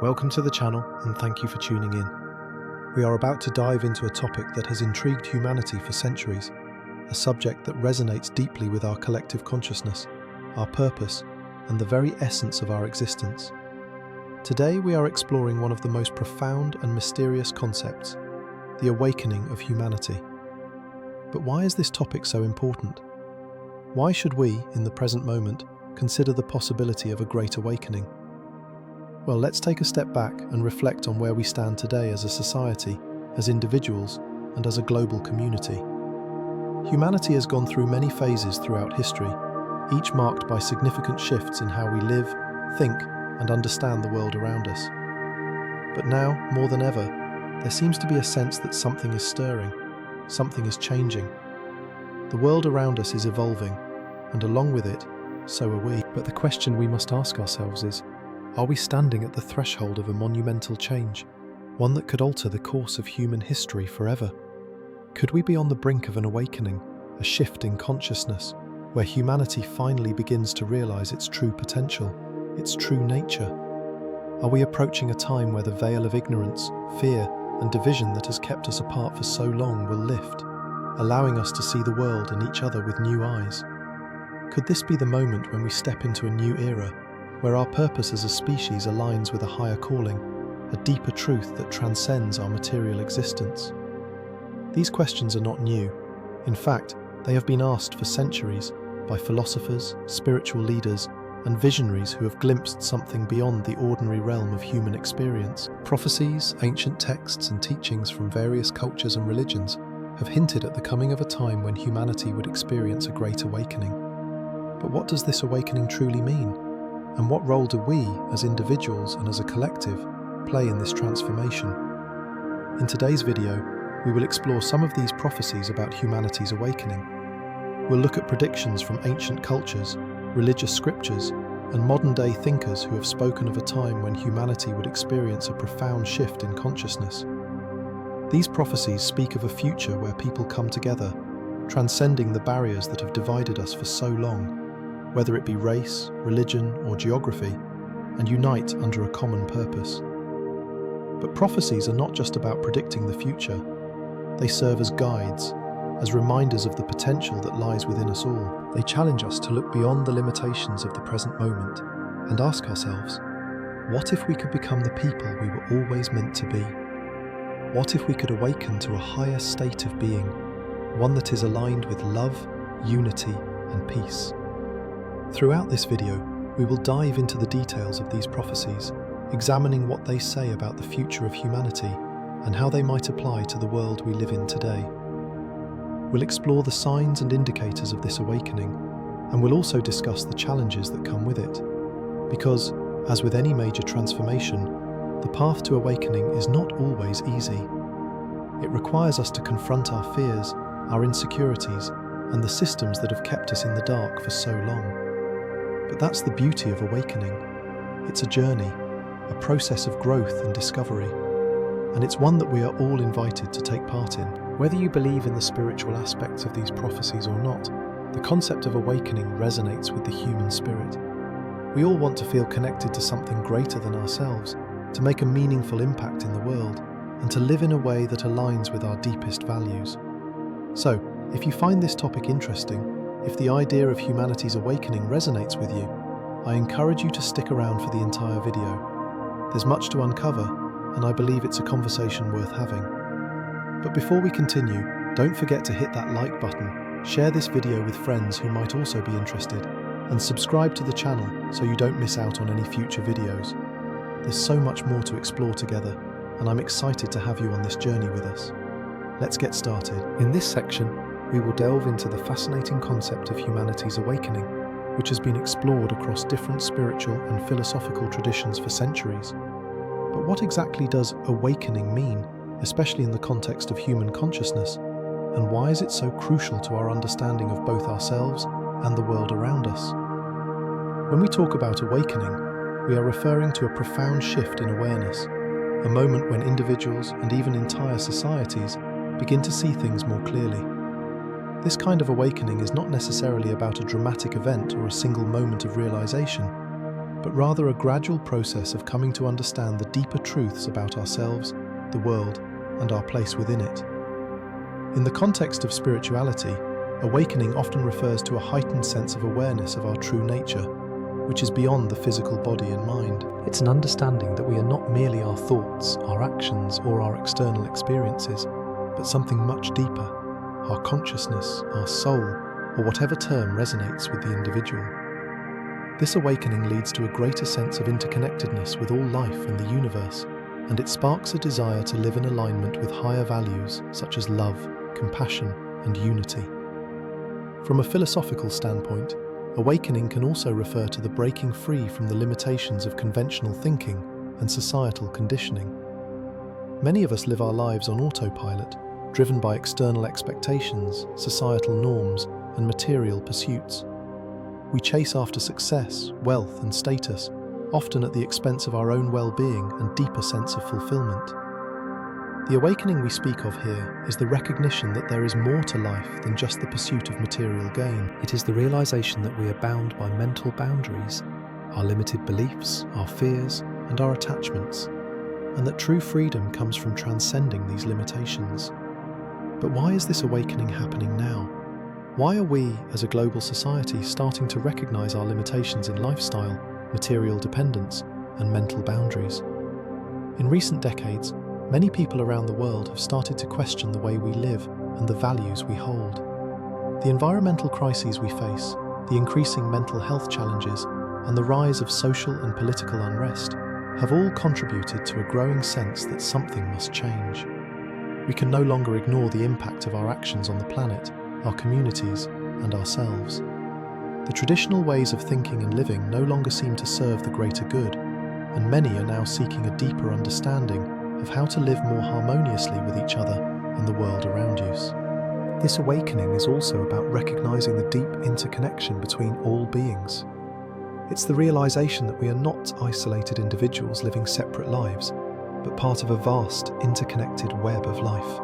Welcome to the channel and thank you for tuning in. We are about to dive into a topic that has intrigued humanity for centuries, a subject that resonates deeply with our collective consciousness, our purpose, and the very essence of our existence. Today we are exploring one of the most profound and mysterious concepts, the awakening of humanity. But why is this topic so important? Why should we, in the present moment, consider the possibility of a great awakening? Well, let's take a step back and reflect on where we stand today as a society, as individuals, and as a global community. Humanity has gone through many phases throughout history, each marked by significant shifts in how we live, think, and understand the world around us. But now, more than ever, there seems to be a sense that something is stirring, something is changing. The world around us is evolving, and along with it, so are we. But the question we must ask ourselves is, are we standing at the threshold of a monumental change, one that could alter the course of human history forever? Could we be on the brink of an awakening, a shift in consciousness, where humanity finally begins to realize its true potential, its true nature? Are we approaching a time where the veil of ignorance, fear, and division that has kept us apart for so long will lift, allowing us to see the world and each other with new eyes? Could this be the moment when we step into a new era, where our purpose as a species aligns with a higher calling, a deeper truth that transcends our material existence? These questions are not new. In fact, they have been asked for centuries by philosophers, spiritual leaders, and visionaries who have glimpsed something beyond the ordinary realm of human experience. Prophecies, ancient texts, and teachings from various cultures and religions have hinted at the coming of a time when humanity would experience a great awakening. But what does this awakening truly mean? And what role do we, as individuals and as a collective, play in this transformation? In today's video, we will explore some of these prophecies about humanity's awakening. We'll look at predictions from ancient cultures, religious scriptures, and modern-day thinkers who have spoken of a time when humanity would experience a profound shift in consciousness. These prophecies speak of a future where people come together, transcending the barriers that have divided us for so long, whether it be race, religion, or geography, and unite under a common purpose. But prophecies are not just about predicting the future. They serve as guides, as reminders of the potential that lies within us all. They challenge us to look beyond the limitations of the present moment and ask ourselves, what if we could become the people we were always meant to be? What if we could awaken to a higher state of being, one that is aligned with love, unity, and peace? Throughout this video, we will dive into the details of these prophecies, examining what they say about the future of humanity and how they might apply to the world we live in today. We'll explore the signs and indicators of this awakening, and we'll also discuss the challenges that come with it. Because, as with any major transformation, the path to awakening is not always easy. It requires us to confront our fears, our insecurities, and the systems that have kept us in the dark for so long. But that's the beauty of awakening. It's a journey, a process of growth and discovery, and it's one that we are all invited to take part in. Whether you believe in the spiritual aspects of these prophecies or not, the concept of awakening resonates with the human spirit. We all want to feel connected to something greater than ourselves, to make a meaningful impact in the world, and to live in a way that aligns with our deepest values. So, if you find this topic interesting, if the idea of humanity's awakening resonates with you, I encourage you to stick around for the entire video. There's much to uncover, and I believe it's a conversation worth having. But before we continue, don't forget to hit that like button, share this video with friends who might also be interested, and subscribe to the channel so you don't miss out on any future videos. There's so much more to explore together, and I'm excited to have you on this journey with us. Let's get started. In this section, we will delve into the fascinating concept of humanity's awakening, which has been explored across different spiritual and philosophical traditions for centuries. But what exactly does awakening mean, especially in the context of human consciousness, and why is it so crucial to our understanding of both ourselves and the world around us? When we talk about awakening, we are referring to a profound shift in awareness, a moment when individuals and even entire societies begin to see things more clearly. This kind of awakening is not necessarily about a dramatic event or a single moment of realization. but rather a gradual process of coming to understand the deeper truths about ourselves, the world, and our place within it. In the context of spirituality, awakening often refers to a heightened sense of awareness of our true nature, which is beyond the physical body and mind. It's an understanding that we are not merely our thoughts, our actions, or our external experiences, but something much deeper, our consciousness, our soul, or whatever term resonates with the individual. This awakening leads to a greater sense of interconnectedness with all life and the universe, and it sparks a desire to live in alignment with higher values such as love, compassion, and unity. From a philosophical standpoint, awakening can also refer to the breaking free from the limitations of conventional thinking and societal conditioning. Many of us live our lives on autopilot, driven by external expectations, societal norms, and material pursuits. We chase after success, wealth, and status, often at the expense of our own well-being and deeper sense of fulfillment. The awakening we speak of here is the recognition that there is more to life than just the pursuit of material gain. It is the realization that we are bound by mental boundaries, our limited beliefs, our fears, and our attachments, and that true freedom comes from transcending these limitations. But why is this awakening happening now? Why are we, as a global society, starting to recognize our limitations in lifestyle, material dependence, and mental boundaries? In recent decades, many people around the world have started to question the way we live and the values we hold. The environmental crises we face, the increasing mental health challenges, and the rise of social and political unrest have all contributed to a growing sense that something must change. We can no longer ignore the impact of our actions on the planet, our communities, and ourselves. The traditional ways of thinking and living no longer seem to serve the greater good, and many are now seeking a deeper understanding of how to live more harmoniously with each other and the world around us. This awakening is also about recognizing the deep interconnection between all beings. It's the realization that we are not isolated individuals living separate lives, but part of a vast, interconnected web of life.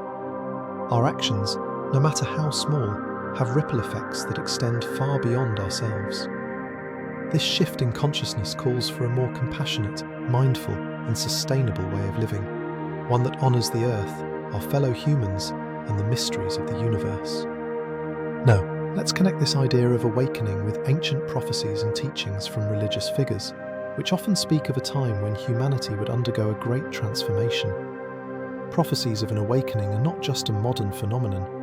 Our actions, no matter how small, have ripple effects that extend far beyond ourselves. This shift in consciousness calls for a more compassionate, mindful, and sustainable way of living, one that honors the earth, our fellow humans, and the mysteries of the universe. Now, let's connect this idea of awakening with ancient prophecies and teachings from religious figures, which often speak of a time when humanity would undergo a great transformation. Prophecies of an awakening are not just a modern phenomenon.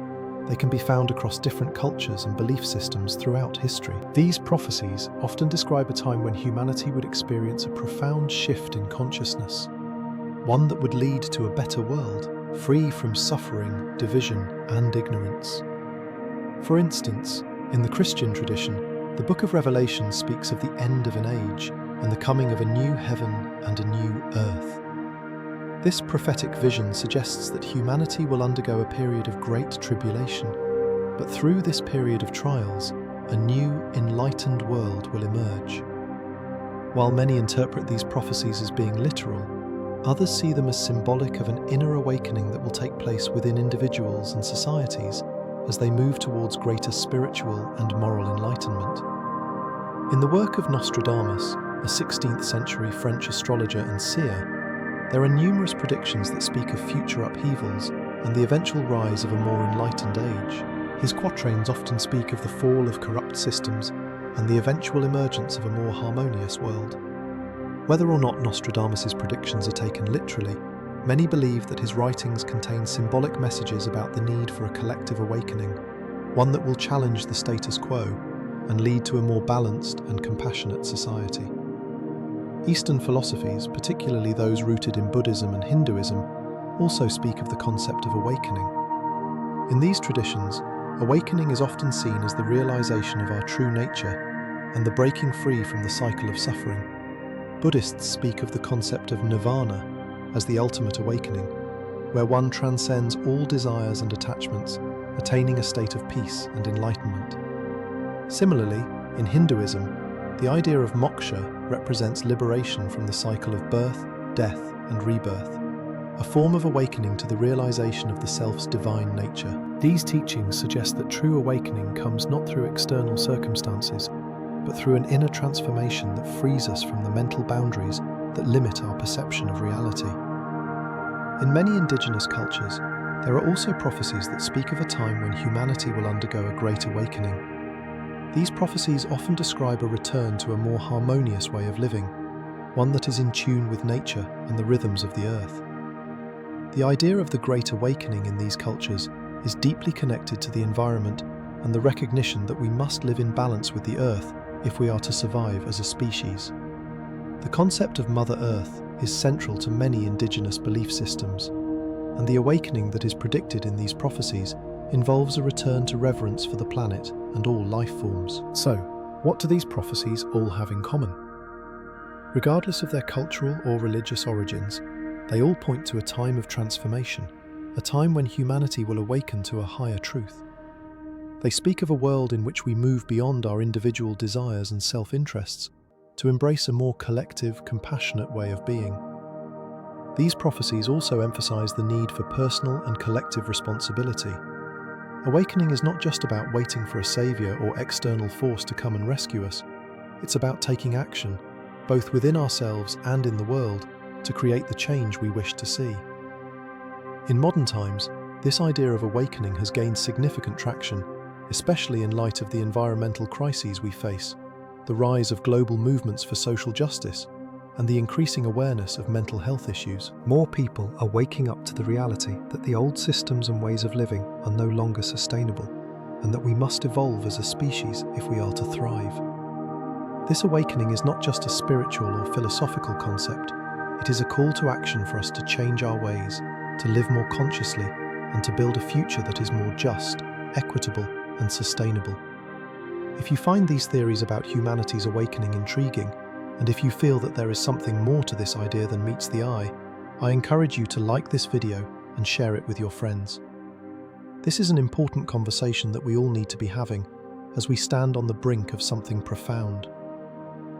They can be found across different cultures and belief systems throughout history. These prophecies often describe a time when humanity would experience a profound shift in consciousness, one that would lead to a better world, free from suffering, division, and ignorance. For instance, in the Christian tradition, the Book of Revelation speaks of the end of an age and the coming of a new heaven and a new earth. This prophetic vision suggests that humanity will undergo a period of great tribulation, but through this period of trials, a new, enlightened world will emerge. While many interpret these prophecies as being literal, others see them as symbolic of an inner awakening that will take place within individuals and societies as they move towards greater spiritual and moral enlightenment. In the work of Nostradamus, a 16th century French astrologer and seer, there are numerous predictions that speak of future upheavals and the eventual rise of a more enlightened age. His quatrains often speak of the fall of corrupt systems and the eventual emergence of a more harmonious world. Whether or not Nostradamus's predictions are taken literally, many believe that his writings contain symbolic messages about the need for a collective awakening, one that will challenge the status quo and lead to a more balanced and compassionate society. Eastern philosophies, particularly those rooted in Buddhism and Hinduism, also speak of the concept of awakening. In these traditions, awakening is often seen as the realization of our true nature and the breaking free from the cycle of suffering. Buddhists speak of the concept of nirvana as the ultimate awakening, where one transcends all desires and attachments, attaining a state of peace and enlightenment. Similarly, in Hinduism, the idea of moksha represents liberation from the cycle of birth, death, and rebirth, a form of awakening to the realization of the self's divine nature. These teachings suggest that true awakening comes not through external circumstances, but through an inner transformation that frees us from the mental boundaries that limit our perception of reality. In many indigenous cultures, there are also prophecies that speak of a time when humanity will undergo a great awakening. These prophecies often describe a return to a more harmonious way of living, one that is in tune with nature and the rhythms of the earth. The idea of the Great Awakening in these cultures is deeply connected to the environment and the recognition that we must live in balance with the earth if we are to survive as a species. The concept of Mother Earth is central to many indigenous belief systems, and the awakening that is predicted in these prophecies involves a return to reverence for the planet and all life forms. So, what do these prophecies all have in common? Regardless of their cultural or religious origins, they all point to a time of transformation, a time when humanity will awaken to a higher truth. They speak of a world in which we move beyond our individual desires and self-interests to embrace a more collective, compassionate way of being. These prophecies also emphasize the need for personal and collective responsibility. Awakening is not just about waiting for a savior or external force to come and rescue us. It's about taking action, both within ourselves and in the world, to create the change we wish to see. In modern times, this idea of awakening has gained significant traction, especially in light of the environmental crises we face, the rise of global movements for social justice, and the increasing awareness of mental health issues. More people are waking up to the reality that the old systems and ways of living are no longer sustainable, and that we must evolve as a species if we are to thrive. This awakening is not just a spiritual or philosophical concept. It is a call to action for us to change our ways, to live more consciously, and to build a future that is more just, equitable, and sustainable. If you find these theories about humanity's awakening intriguing, and if you feel that there is something more to this idea than meets the eye, I encourage you to like this video and share it with your friends. This is an important conversation that we all need to be having as we stand on the brink of something profound.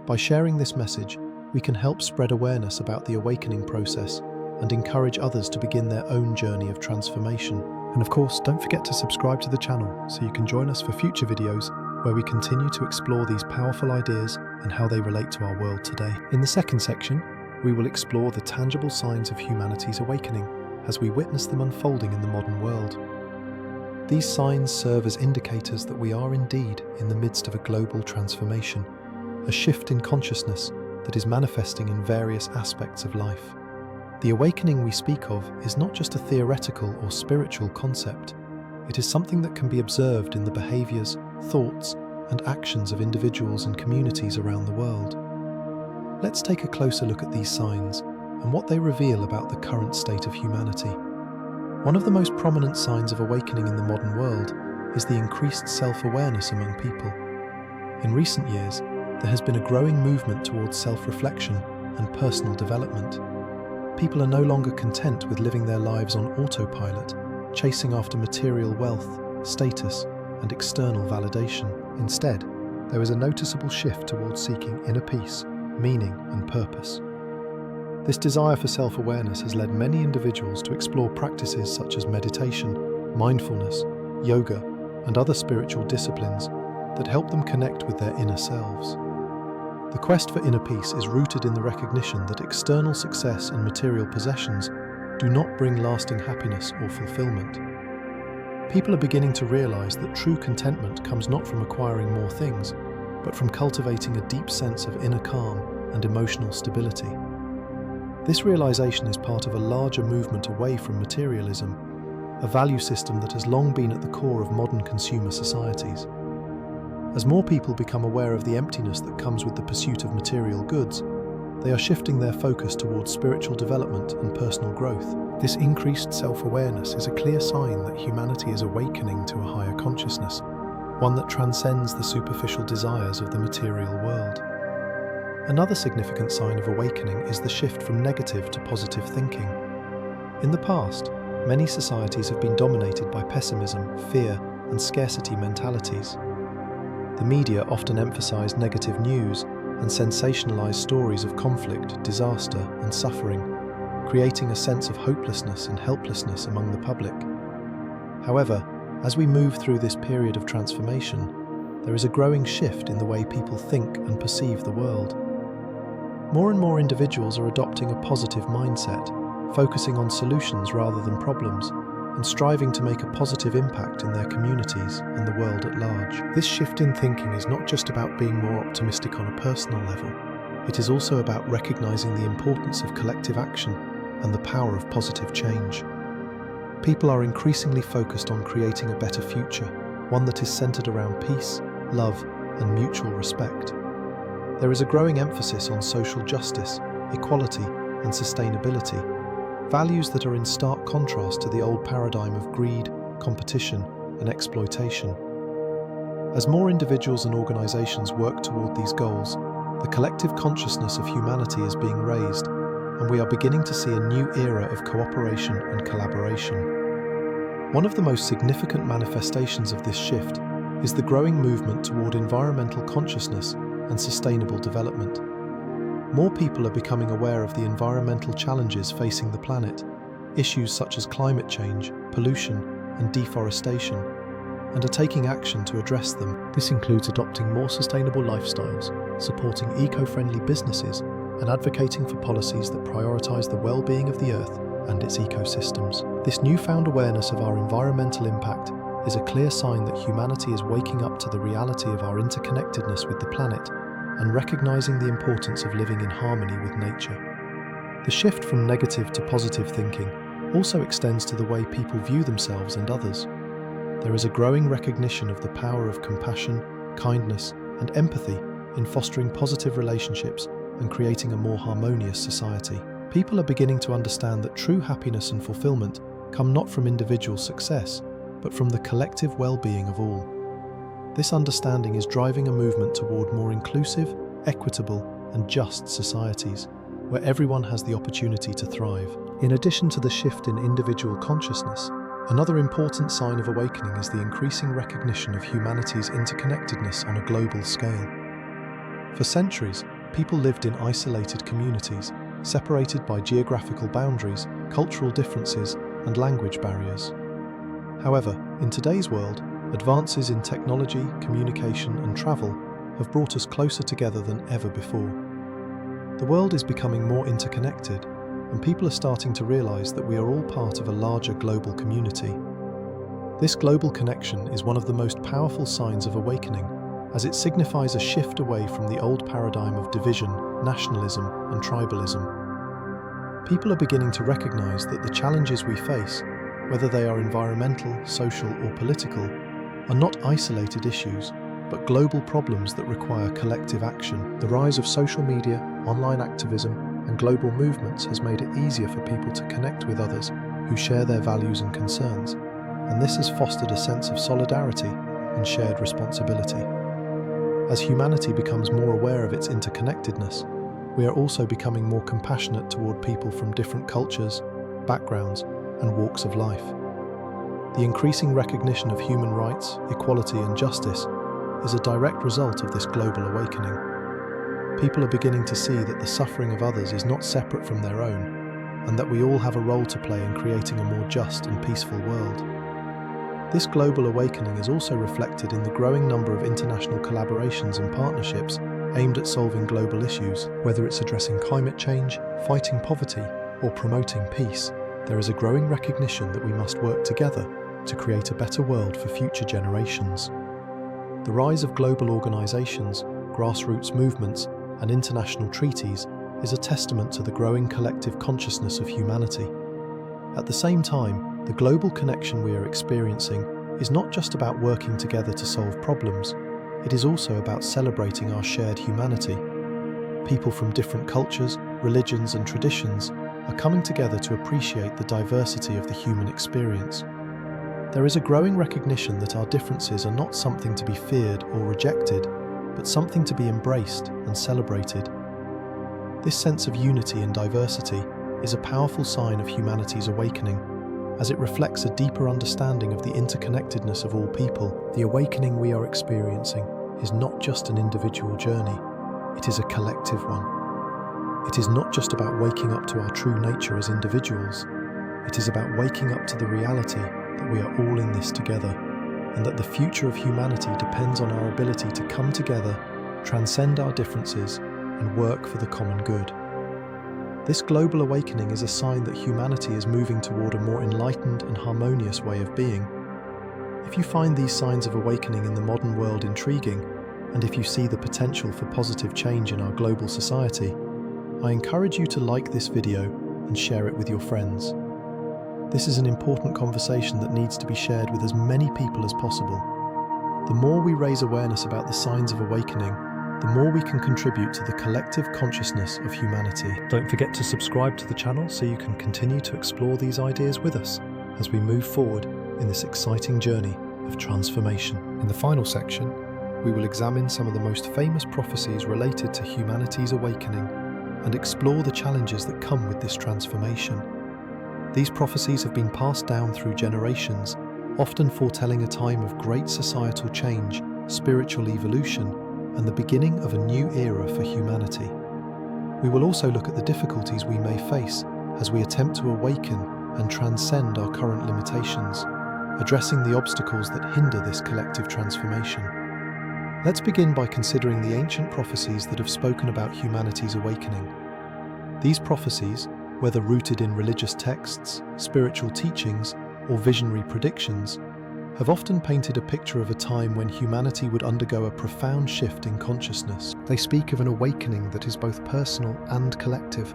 By sharing this message, we can help spread awareness about the awakening process and encourage others to begin their own journey of transformation. And of course, don't forget to subscribe to the channel so you can join us for future videos where we continue to explore these powerful ideas and how they relate to our world today. In the second section, we will explore the tangible signs of humanity's awakening as we witness them unfolding in the modern world. These signs serve as indicators that we are indeed in the midst of a global transformation, a shift in consciousness that is manifesting in various aspects of life. The awakening we speak of is not just a theoretical or spiritual concept. It is something that can be observed in the behaviors, thoughts, and actions of individuals and communities around the world. Let's take a closer look at these signs and what they reveal about the current state of humanity. One of the most prominent signs of awakening in the modern world is the increased self-awareness among people. In recent years, there has been a growing movement towards self-reflection and personal development. People are no longer content with living their lives on autopilot, chasing after material wealth, status, and external validation. Instead, there is a noticeable shift towards seeking inner peace, meaning, and purpose. This desire for self-awareness has led many individuals to explore practices such as meditation, mindfulness, yoga, and other spiritual disciplines that help them connect with their inner selves. The quest for inner peace is rooted in the recognition that external success and material possessions do not bring lasting happiness or fulfillment. People are beginning to realize that true contentment comes not from acquiring more things, but from cultivating a deep sense of inner calm and emotional stability. This realization is part of a larger movement away from materialism, a value system that has long been at the core of modern consumer societies. As more people become aware of the emptiness that comes with the pursuit of material goods, they are shifting their focus towards spiritual development and personal growth. This increased self-awareness is a clear sign that humanity is awakening to a higher consciousness, one that transcends the superficial desires of the material world. Another significant sign of awakening is the shift from negative to positive thinking. In the past, many societies have been dominated by pessimism, fear, and scarcity mentalities. The media often emphasize negative news and sensationalize stories of conflict, disaster, and suffering, creating a sense of hopelessness and helplessness among the public. However, as we move through this period of transformation, there is a growing shift in the way people think and perceive the world. More and more individuals are adopting a positive mindset, focusing on solutions rather than problems, and striving to make a positive impact in their communities and the world at large. This shift in thinking is not just about being more optimistic on a personal level, it is also about recognizing the importance of collective action and the power of positive change. People are increasingly focused on creating a better future, one that is centered around peace, love, and mutual respect. There is a growing emphasis on social justice, equality, and sustainability, values that are in stark contrast to the old paradigm of greed, competition, and exploitation. As more individuals and organizations work toward these goals, the collective consciousness of humanity is being raised, and we are beginning to see a new era of cooperation and collaboration. One of the most significant manifestations of this shift is the growing movement toward environmental consciousness and sustainable development. More people are becoming aware of the environmental challenges facing the planet, issues such as climate change, pollution, and deforestation, and are taking action to address them. This includes adopting more sustainable lifestyles, supporting eco-friendly businesses, and advocating for policies that prioritize the well-being of the Earth and its ecosystems. This newfound awareness of our environmental impact is a clear sign that humanity is waking up to the reality of our interconnectedness with the planet and recognizing the importance of living in harmony with nature. The shift from negative to positive thinking also extends to the way people view themselves and others. There is a growing recognition of the power of compassion, kindness, and empathy in fostering positive relationships and creating a more harmonious society. People are beginning to understand that true happiness and fulfillment come not from individual success, but from the collective well-being of all. This understanding is driving a movement toward more inclusive, equitable, and just societies, where everyone has the opportunity to thrive. In addition to the shift in individual consciousness, another important sign of awakening is the increasing recognition of humanity's interconnectedness on a global scale. For centuries, people lived in isolated communities, separated by geographical boundaries, cultural differences, and language barriers. However, in today's world, advances in technology, communication, and travel have brought us closer together than ever before. The world is becoming more interconnected, and people are starting to realize that we are all part of a larger global community. This global connection is one of the most powerful signs of awakening, as it signifies a shift away from the old paradigm of division, nationalism, and tribalism. People are beginning to recognize that the challenges we face, whether they are environmental, social, or political, are not isolated issues, but global problems that require collective action. The rise of social media, online activism, and global movements has made it easier for people to connect with others who share their values and concerns, and this has fostered a sense of solidarity and shared responsibility. As humanity becomes more aware of its interconnectedness, we are also becoming more compassionate toward people from different cultures, backgrounds, and walks of life. The increasing recognition of human rights, equality, and justice is a direct result of this global awakening. People are beginning to see that the suffering of others is not separate from their own, and that we all have a role to play in creating a more just and peaceful world. This global awakening is also reflected in the growing number of international collaborations and partnerships aimed at solving global issues. Whether it's addressing climate change, fighting poverty, or promoting peace, there is a growing recognition that we must work together to create a better world for future generations. The rise of global organizations, grassroots movements, and international treaties is a testament to the growing collective consciousness of humanity. At the same time, the global connection we are experiencing is not just about working together to solve problems, it is also about celebrating our shared humanity. People from different cultures, religions, and traditions are coming together to appreciate the diversity of the human experience. There is a growing recognition that our differences are not something to be feared or rejected, but something to be embraced and celebrated. This sense of unity and diversity is a powerful sign of humanity's awakening, as it reflects a deeper understanding of the interconnectedness of all people. The awakening we are experiencing is not just an individual journey, it is a collective one. It is not just about waking up to our true nature as individuals, it is about waking up to the reality that we are all in this together, and that the future of humanity depends on our ability to come together, transcend our differences, and work for the common good. This global awakening is a sign that humanity is moving toward a more enlightened and harmonious way of being. If you find these signs of awakening in the modern world intriguing, and if you see the potential for positive change in our global society, I encourage you to like this video and share it with your friends. This is an important conversation that needs to be shared with as many people as possible. The more we raise awareness about the signs of awakening, the more we can contribute to the collective consciousness of humanity. Don't forget to subscribe to the channel so you can continue to explore these ideas with us as we move forward in this exciting journey of transformation. In the final section, we will examine some of the most famous prophecies related to humanity's awakening and explore the challenges that come with this transformation. These prophecies have been passed down through generations, often foretelling a time of great societal change, spiritual evolution, and the beginning of a new era for humanity. We will also look at the difficulties we may face as we attempt to awaken and transcend our current limitations, addressing the obstacles that hinder this collective transformation. Let's begin by considering the ancient prophecies that have spoken about humanity's awakening. These prophecies, whether rooted in religious texts, spiritual teachings, or visionary predictions, have often painted a picture of a time when humanity would undergo a profound shift in consciousness. They speak of an awakening that is both personal and collective,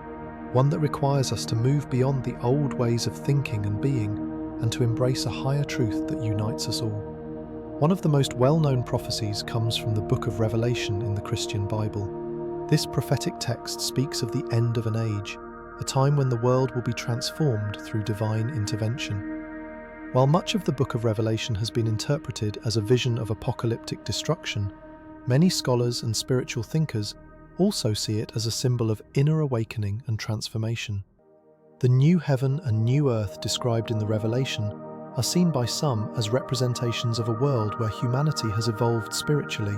one that requires us to move beyond the old ways of thinking and being, and to embrace a higher truth that unites us all. One of the most well-known prophecies comes from the Book of Revelation in the Christian Bible. This prophetic text speaks of the end of an age, a time when the world will be transformed through divine intervention. While much of the Book of Revelation has been interpreted as a vision of apocalyptic destruction, many scholars and spiritual thinkers also see it as a symbol of inner awakening and transformation. The new heaven and new earth described in the Revelation are seen by some as representations of a world where humanity has evolved spiritually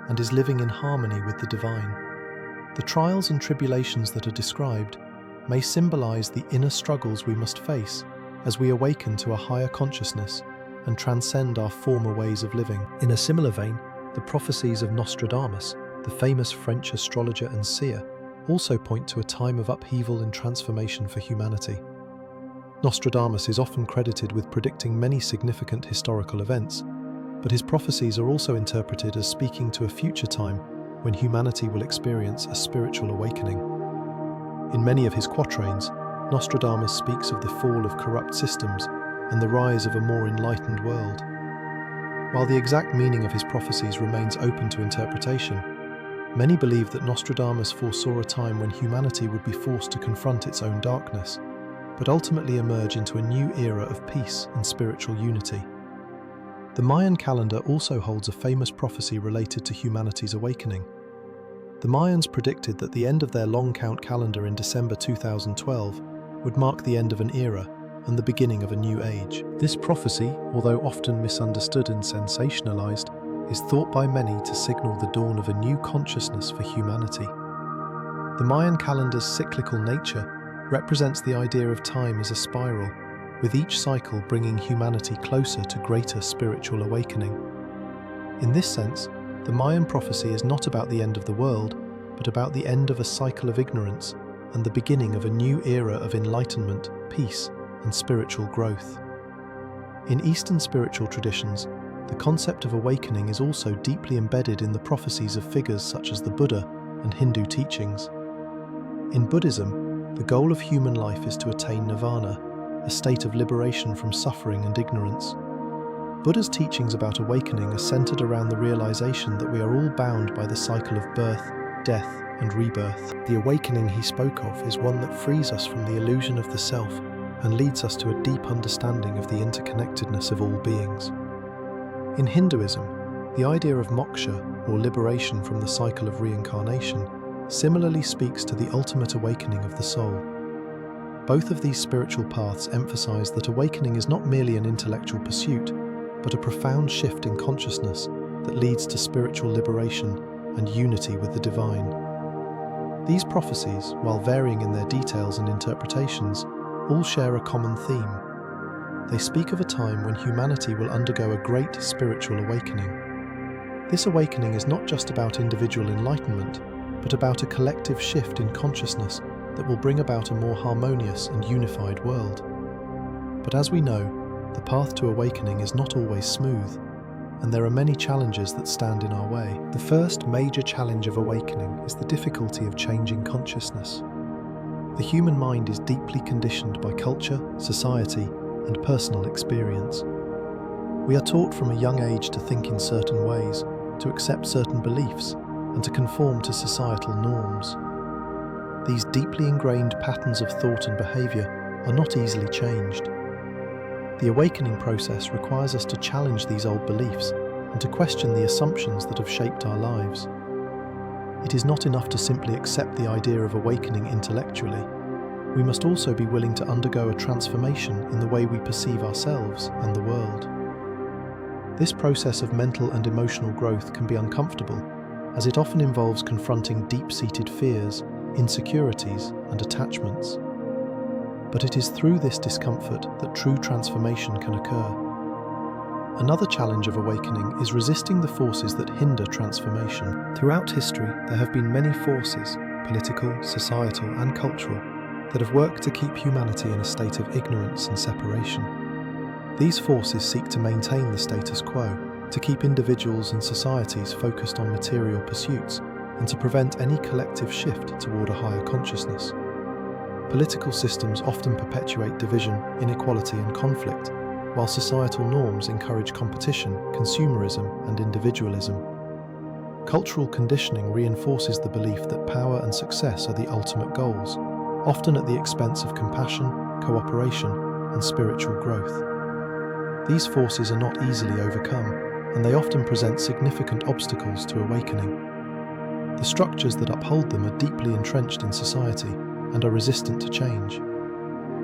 and is living in harmony with the divine. The trials and tribulations that are described may symbolize the inner struggles we must face as we awaken to a higher consciousness and transcend our former ways of living. In a similar vein, the prophecies of Nostradamus, the famous French astrologer and seer, also point to a time of upheaval and transformation for humanity. Nostradamus is often credited with predicting many significant historical events, but his prophecies are also interpreted as speaking to a future time when humanity will experience a spiritual awakening. In many of his quatrains, Nostradamus speaks of the fall of corrupt systems and the rise of a more enlightened world. While the exact meaning of his prophecies remains open to interpretation, many believe that Nostradamus foresaw a time when humanity would be forced to confront its own darkness, but ultimately emerge into a new era of peace and spiritual unity. The Mayan calendar also holds a famous prophecy related to humanity's awakening. The Mayans predicted that the end of their long count calendar in December 2012 would mark the end of an era and the beginning of a new age. This prophecy, although often misunderstood and sensationalized, is thought by many to signal the dawn of a new consciousness for humanity. The Mayan calendar's cyclical nature represents the idea of time as a spiral, with each cycle bringing humanity closer to greater spiritual awakening. In this sense, the Mayan prophecy is not about the end of the world, but about the end of a cycle of ignorance and the beginning of a new era of enlightenment, peace, and spiritual growth. In Eastern spiritual traditions, the concept of awakening is also deeply embedded in the prophecies of figures such as the Buddha and Hindu teachings. In Buddhism, the goal of human life is to attain nirvana, a state of liberation from suffering and ignorance. Buddha's teachings about awakening are centered around the realization that we are all bound by the cycle of birth, death, and rebirth. The awakening he spoke of is one that frees us from the illusion of the self and leads us to a deep understanding of the interconnectedness of all beings. In Hinduism, the idea of moksha, or liberation from the cycle of reincarnation, similarly speaks to the ultimate awakening of the soul. Both of these spiritual paths emphasize that awakening is not merely an intellectual pursuit, but a profound shift in consciousness that leads to spiritual liberation and unity with the divine. These prophecies, while varying in their details and interpretations, all share a common theme. They speak of a time when humanity will undergo a great spiritual awakening. This awakening is not just about individual enlightenment, but about a collective shift in consciousness that will bring about a more harmonious and unified world. But as we know, the path to awakening is not always smooth, and there are many challenges that stand in our way. The first major challenge of awakening is the difficulty of changing consciousness. The human mind is deeply conditioned by culture, society, and personal experience. We are taught from a young age to think in certain ways, to accept certain beliefs, and to conform to societal norms. These deeply ingrained patterns of thought and behavior are not easily changed. The awakening process requires us to challenge these old beliefs and to question the assumptions that have shaped our lives. It is not enough to simply accept the idea of awakening intellectually. We must also be willing to undergo a transformation in the way we perceive ourselves and the world. This process of mental and emotional growth can be uncomfortable, as it often involves confronting deep-seated fears, insecurities, and attachments. But it is through this discomfort that true transformation can occur. Another challenge of awakening is resisting the forces that hinder transformation. Throughout history, there have been many forces, political, societal, and cultural, that have worked to keep humanity in a state of ignorance and separation. These forces seek to maintain the status quo, to keep individuals and societies focused on material pursuits, and to prevent any collective shift toward a higher consciousness. Political systems often perpetuate division, inequality, and conflict, while societal norms encourage competition, consumerism, and individualism. Cultural conditioning reinforces the belief that power and success are the ultimate goals, often at the expense of compassion, cooperation, and spiritual growth. These forces are not easily overcome, and they often present significant obstacles to awakening. The structures that uphold them are deeply entrenched in society and are resistant to change.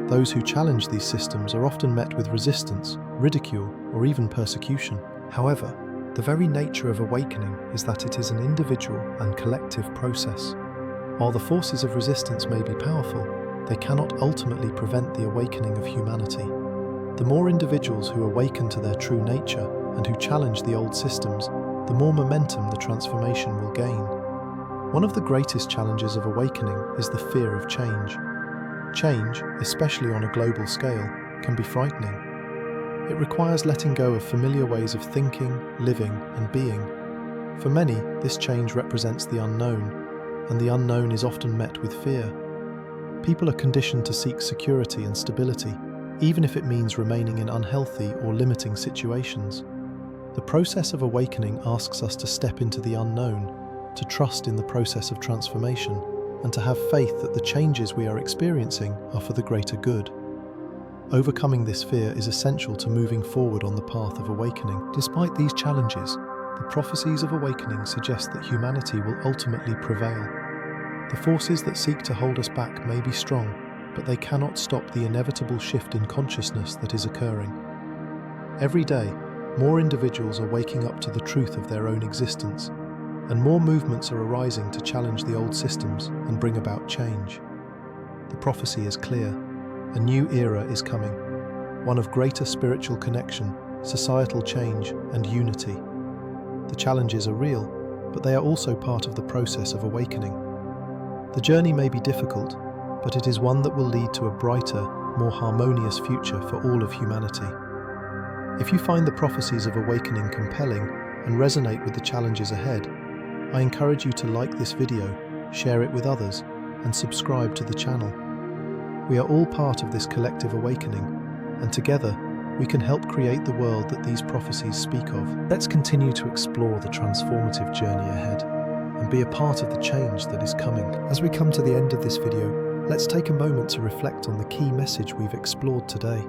Those who challenge these systems are often met with resistance, ridicule, or even persecution. However, the very nature of awakening is that it is an individual and collective process. While the forces of resistance may be powerful, they cannot ultimately prevent the awakening of humanity. The more individuals who awaken to their true nature and who challenge the old systems, the more momentum the transformation will gain. One of the greatest challenges of awakening is the fear of change. Change, especially on a global scale, can be frightening. It requires letting go of familiar ways of thinking, living, and being. For many, this change represents the unknown, and the unknown is often met with fear. People are conditioned to seek security and stability, even if it means remaining in unhealthy or limiting situations. The process of awakening asks us to step into the unknown, to trust in the process of transformation, and to have faith that the changes we are experiencing are for the greater good. Overcoming this fear is essential to moving forward on the path of awakening. Despite these challenges, the prophecies of awakening suggest that humanity will ultimately prevail. The forces that seek to hold us back may be strong, but they cannot stop the inevitable shift in consciousness that is occurring. Every day, more individuals are waking up to the truth of their own existence, and more movements are arising to challenge the old systems and bring about change. The prophecy is clear. A new era is coming, one of greater spiritual connection, societal change, and unity. The challenges are real, but they are also part of the process of awakening. The journey may be difficult, but it is one that will lead to a brighter, more harmonious future for all of humanity. If you find the prophecies of awakening compelling and resonate with the challenges ahead, I encourage you to like this video, share it with others, and subscribe to the channel. We are all part of this collective awakening, and together we can help create the world that these prophecies speak of. Let's continue to explore the transformative journey ahead and be a part of the change that is coming. As we come to the end of this video, let's take a moment to reflect on the key message we've explored today.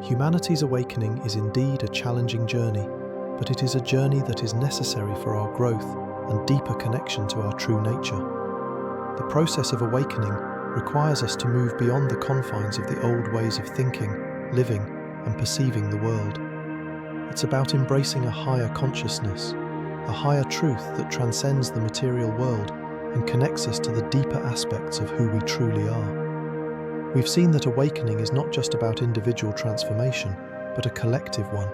Humanity's awakening is indeed a challenging journey, but it is a journey that is necessary for our growth and deeper connection to our true nature. The process of awakening requires us to move beyond the confines of the old ways of thinking, living, and perceiving the world. It's about embracing a higher consciousness, a higher truth that transcends the material world and connects us to the deeper aspects of who we truly are. We've seen that awakening is not just about individual transformation, but a collective one.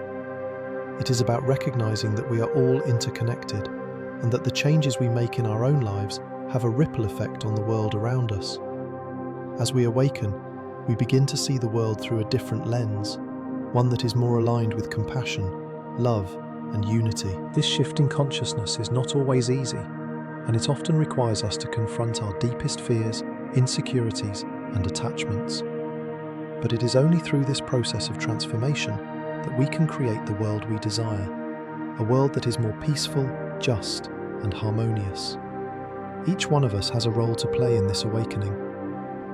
It is about recognizing that we are all interconnected and that the changes we make in our own lives have a ripple effect on the world around us. As we awaken, we begin to see the world through a different lens, one that is more aligned with compassion, love, and unity. This shift in consciousness is not always easy, and it often requires us to confront our deepest fears, insecurities, and attachments. But it is only through this process of transformation that we can create the world we desire, a world that is more peaceful, just, and harmonious. Each one of us has a role to play in this awakening.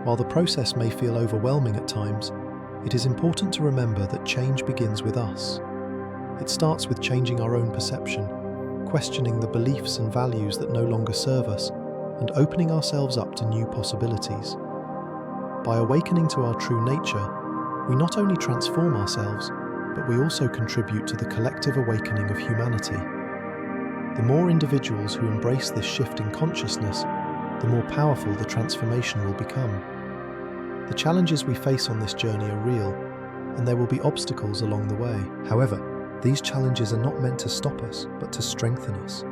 While the process may feel overwhelming at times, it is important to remember that change begins with us. It starts with changing our own perception, questioning the beliefs and values that no longer serve us, and opening ourselves up to new possibilities. By awakening to our true nature, we not only transform ourselves, but we also contribute to the collective awakening of humanity. The more individuals who embrace this shift in consciousness, the more powerful the transformation will become. The challenges we face on this journey are real, and there will be obstacles along the way. However, these challenges are not meant to stop us, but to strengthen us.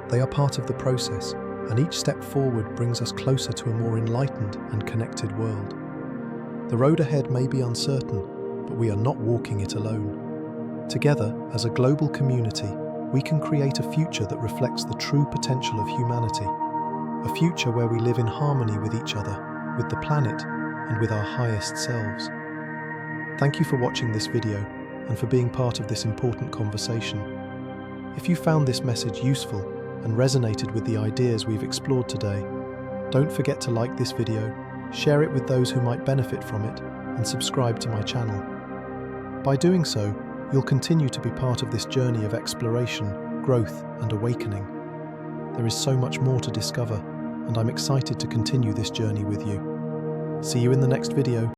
They are part of the process, and each step forward brings us closer to a more enlightened and connected world. The road ahead may be uncertain, but we are not walking it alone. Together, as a global community, we can create a future that reflects the true potential of humanity. A future where we live in harmony with each other, with the planet, and with our highest selves. Thank you for watching this video and for being part of this important conversation. If you found this message useful and resonated with the ideas we've explored today, don't forget to like this video, share it with those who might benefit from it, and subscribe to my channel. By doing so, you'll continue to be part of this journey of exploration, growth, and awakening. There is so much more to discover, and I'm excited to continue this journey with you. See you in the next video.